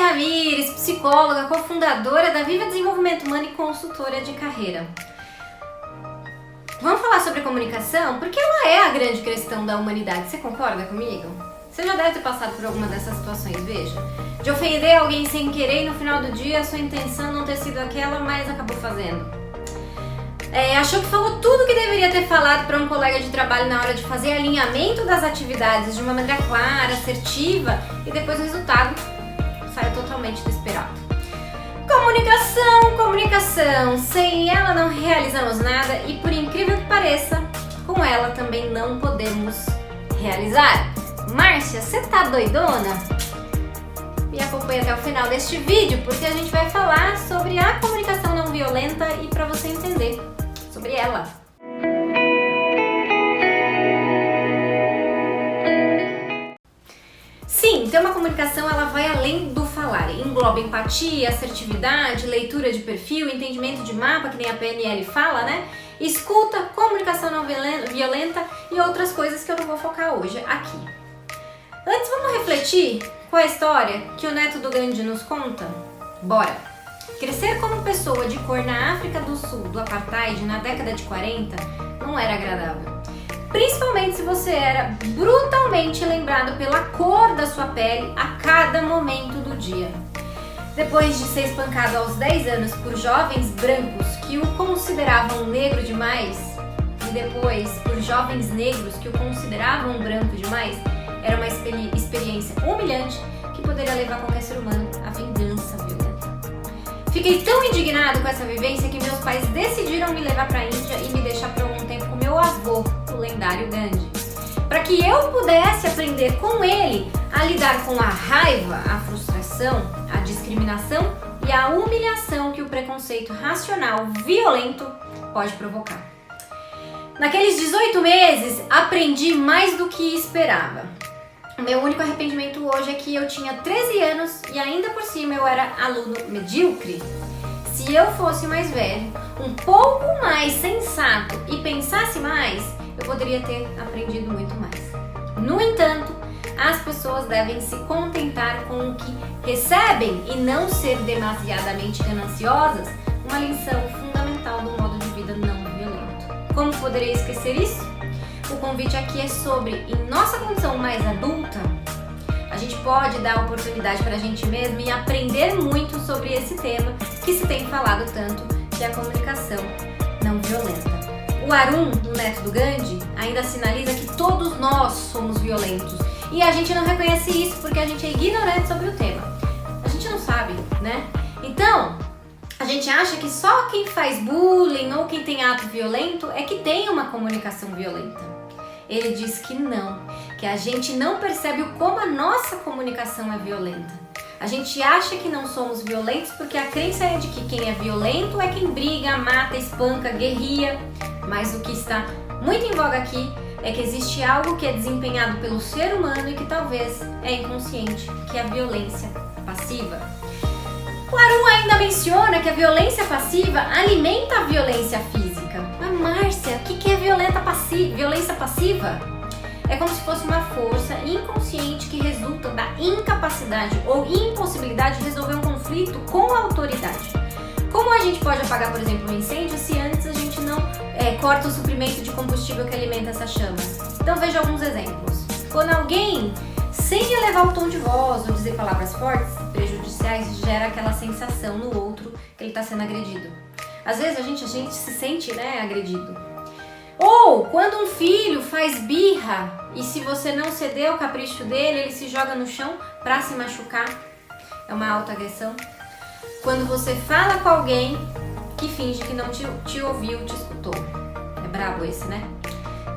Ramires, psicóloga, cofundadora da Viva Desenvolvimento Humano e consultora de carreira. Vamos falar sobre comunicação? Porque ela é a grande questão da humanidade. Você concorda comigo? Você já deve ter passado por alguma dessas situações, veja. De ofender alguém sem querer e no final do dia a sua intenção não ter sido aquela, mas acabou fazendo. Achou que falou tudo que deveria ter falado para um colega de trabalho na hora de fazer alinhamento das atividades de uma maneira clara, assertiva, e depois o resultado saiu totalmente inesperado. Comunicação, sem ela não realizamos nada e, por incrível que pareça, com ela também não podemos realizar. Márcia, você tá doidona? Me acompanha até o final deste vídeo porque a gente vai falar sobre a comunicação não violenta e para você entender sobre ela. Sim, então uma comunicação ela vai além do falar, engloba empatia, assertividade, leitura de perfil, entendimento de mapa, que nem a PNL fala, né? Escuta, comunicação não violenta e outras coisas que eu não vou focar hoje aqui. Antes vamos refletir com a história que o neto do Gandhi nos conta? Bora! Crescer como pessoa de cor na África do Sul do Apartheid na década de 40 não era agradável. Principalmente se você era brutalmente lembrado pela cor da sua pele a cada momento do dia. Depois de ser espancado aos 10 anos por jovens brancos que o consideravam negro demais, e depois por jovens negros que o consideravam branco demais, era uma experiência humilhante que poderia levar qualquer ser humano à vingança violenta. Fiquei tão indignado com essa vivência que meus pais decidiram me levar para a Índia e me deixar por algum tempo com meu avô, o lendário Gandhi, para que eu pudesse aprender com ele a lidar com a raiva, a frustração, a discriminação e a humilhação que o preconceito racional violento pode provocar. Naqueles 18 meses, aprendi mais do que esperava. O meu único arrependimento hoje é que eu tinha 13 anos e ainda por cima eu era aluno medíocre. Se eu fosse mais velho, um pouco mais sensato e pensasse mais, eu poderia ter aprendido muito mais. No entanto, as pessoas devem se contentar com o que recebem e não ser demasiadamente gananciosas, uma lição fundamental do modo de vida não violento. Como poderia esquecer isso? O convite aqui é sobre, em nossa condição mais adulta, a gente pode dar oportunidade para a gente mesmo e aprender muito sobre esse tema que se tem falado tanto, que é a comunicação não violenta. O Arun, o neto do Gandhi, ainda sinaliza que todos nós somos violentos e a gente não reconhece isso porque a gente é ignorante sobre o tema. A gente não sabe, né? Então, a gente acha que só quem faz bullying ou quem tem ato violento é que tem uma comunicação violenta. Ele diz que não, que a gente não percebe o como a nossa comunicação é violenta. A gente acha que não somos violentos porque a crença é de que quem é violento é quem briga, mata, espanca, guerrilha. Mas o que está muito em voga aqui é que existe algo que é desempenhado pelo ser humano e que talvez é inconsciente, que é a violência passiva. O Arun ainda menciona que a violência passiva alimenta a violência física. Mas Márcia, o que é violência passiva? É como se fosse uma força inconsciente que resulta da incapacidade ou impossibilidade de resolver um conflito com a autoridade. Como a gente pode apagar, por exemplo, um incêndio se antes a gente não corta o suprimento de combustível que alimenta essa chama? Então veja alguns exemplos. Quando alguém, sem elevar o tom de voz ou dizer palavras fortes, prejudiciais, gera aquela sensação no outro que ele está sendo agredido. Às vezes a gente se sente, agredido. Ou quando um filho faz birra e se você não ceder ao capricho dele, ele se joga no chão para se machucar. É uma autoagressão. Quando você fala com alguém que finge que não te ouviu, te escutou. É brabo esse, né?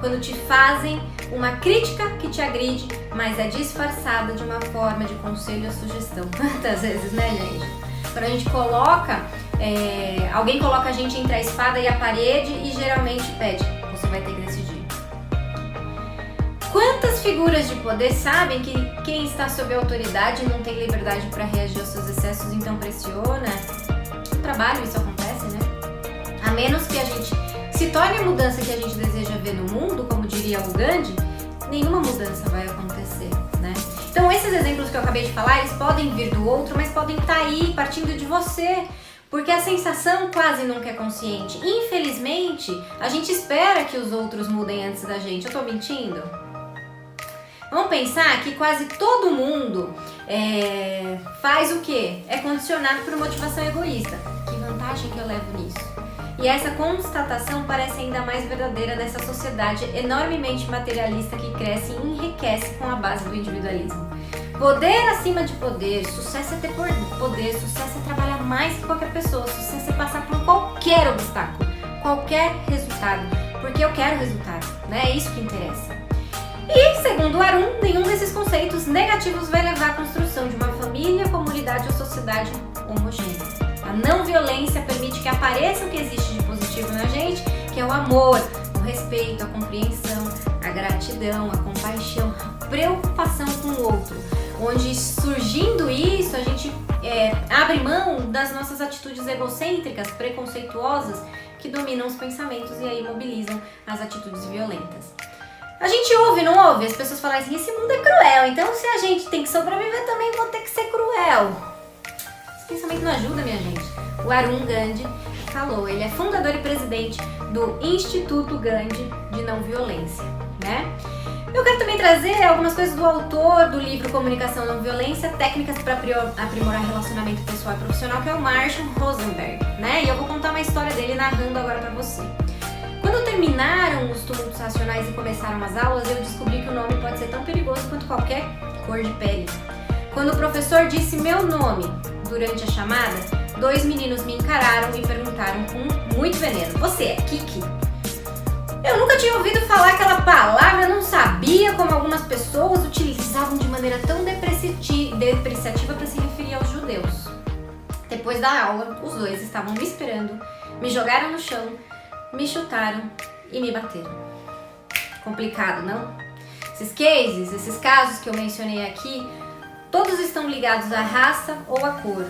Quando te fazem uma crítica que te agride, mas é disfarçada de uma forma de conselho ou sugestão. Quantas vezes, né, gente? Quando a gente alguém coloca a gente entre a espada e a parede e geralmente pede, você vai ter que decidir. Quantas figuras de poder sabem que quem está sob autoridade não tem liberdade para reagir aos seus excessos, então pressiona? No trabalho isso acontece, né? A menos que a gente se torne a mudança que a gente deseja ver no mundo, como diria o Gandhi, nenhuma mudança vai acontecer, né? Então esses exemplos que eu acabei de falar, eles podem vir do outro, mas podem estar aí partindo de você, porque a sensação quase nunca é consciente. Infelizmente, a gente espera que os outros mudem antes da gente. Eu tô mentindo? Vamos pensar que quase todo mundo faz o quê? É condicionado por motivação egoísta. Que vantagem que eu levo nisso? E essa constatação parece ainda mais verdadeira nessa sociedade enormemente materialista que cresce e enriquece com a base do individualismo. Poder acima de poder, sucesso é ter poder, sucesso é trabalhar mais que qualquer pessoa, sucesso é passar por qualquer obstáculo, qualquer resultado, porque eu quero resultado, né? É isso que interessa. E, segundo o Arun, nenhum desses conceitos negativos vai levar à construção de uma família, comunidade ou sociedade homogênea. A não violência permite que apareça o que existe de positivo na gente, que é o amor, o respeito, a compreensão, a gratidão, a compaixão, a preocupação com o outro. Onde, surgindo isso, a gente abre mão das nossas atitudes egocêntricas, preconceituosas, que dominam os pensamentos e aí mobilizam as atitudes violentas. A gente ouve, não ouve? As pessoas falam assim, esse mundo é cruel, então se a gente tem que sobreviver, também vou ter que ser cruel. Esse pensamento não ajuda, minha gente. O Arun Gandhi falou, ele é fundador e presidente do Instituto Gandhi de Não Violência, né? Eu quero também trazer algumas coisas do autor do livro Comunicação Não Violência, técnicas para aprimorar relacionamento pessoal e profissional, que é o Marshall Rosenberg, né? E eu vou contar uma história dele narrando agora para você. Quando terminaram os tumultos racionais e começaram as aulas, eu descobri que o nome pode ser tão perigoso quanto qualquer cor de pele. Quando o professor disse meu nome durante a chamada, 2 meninos me encararam e perguntaram com muito veneno, você é Kiki? Eu nunca tinha ouvido falar aquela palavra, não sabia como algumas pessoas utilizavam de maneira tão depreciativa para se referir aos judeus. Depois da aula, os 2 estavam me esperando, me jogaram no chão, me chutaram e me bateram. Complicado, não? Esses casos que eu mencionei aqui, todos estão ligados à raça ou à cor.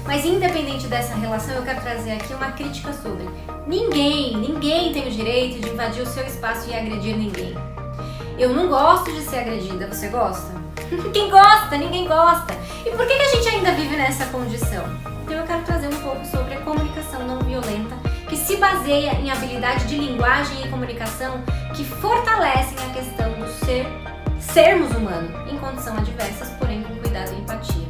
Mas independente dessa relação, eu quero trazer aqui uma crítica sobre ninguém tem o direito de invadir o seu espaço e agredir ninguém. Eu não gosto de ser agredida, você gosta? Quem gosta? Ninguém gosta. E por que a gente ainda vive nessa condição? Então eu quero trazer um pouco sobre a comunicação não violenta, que se baseia em habilidade de linguagem e comunicação que fortalecem a questão do sermos humanos em condição adversas, porém com cuidado e empatia.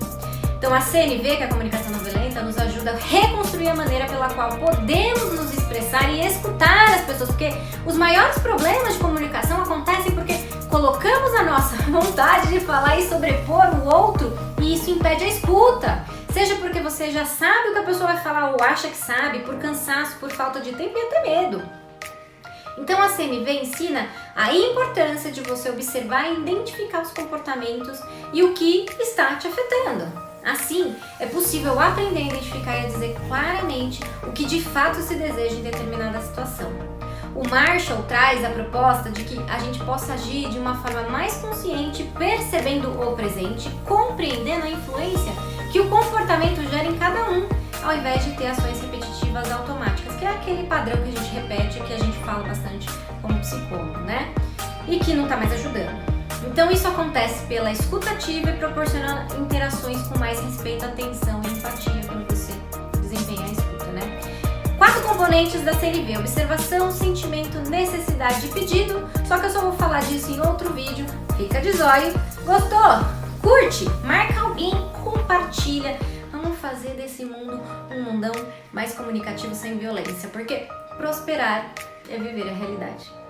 Então a CNV, que é a comunicação não violenta, nos ajuda a reconstruir a maneira pela qual podemos nos expressar e escutar as pessoas, porque os maiores problemas de comunicação acontecem porque colocamos a nossa vontade de falar e sobrepor o outro e isso impede a escuta. Seja porque você já sabe o que a pessoa vai falar ou acha que sabe, por cansaço, por falta de tempo e até medo. Então a CNV ensina a importância de você observar e identificar os comportamentos e o que está te afetando. Assim, é possível aprender a identificar e a dizer claramente o que de fato se deseja em determinada situação. O Marshall traz a proposta de que a gente possa agir de uma forma mais consciente, percebendo o presente, compreendendo a influência que o comportamento gera em cada um, ao invés de ter ações repetitivas automáticas, que é aquele padrão que a gente repete, que a gente fala bastante como psicólogo, né? E que não está mais ajudando. Então isso acontece pela escuta ativa e proporcionando interações com mais respeito, atenção e empatia quando você desempenha a escuta, né? 4 componentes da CNV: observação, sentimento, necessidade e pedido. Só que eu só vou falar disso em outro vídeo. Fica de zóio. Gostou? Curte, marca alguém, compartilha. Vamos fazer desse mundo um mundão mais comunicativo sem violência, porque prosperar é viver a realidade.